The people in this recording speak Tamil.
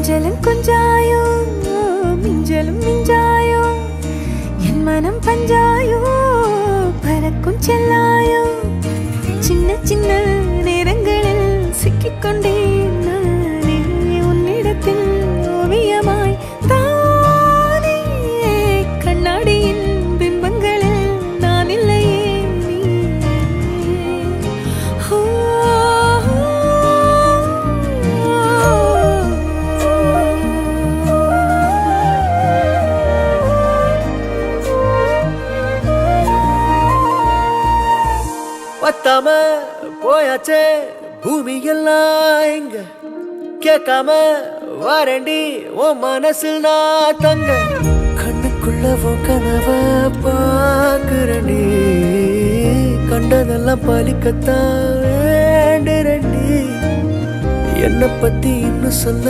கொஞ்சலும் கொஞ்சாயோ மிஞ்சலும் மிஞ்சாயோ என் மனம் பஞ்சாயோ பறக்கும் செல்லாயோ சின்ன சின்ன நேரங்களில் சிக்கிக்கொண்டேன் நானே உன்னிடத்தில் ஓவியமாய் தானே கண்ணாடியின் பிம்பங்களில் நான் இல்லையே பத்தாம போயாச்சே பூமி எல்லாம் இங்க கேட்காம வாரண்டி உன் மனசில் நான் தங்க கண்ணுக்குள்ள உன் கனவ பாக்குறண்டி கண்டதெல்லாம் பலிக்கத்தான் வேண்டுறண்டி என்னை பத்தி இன்னும் சொல்ல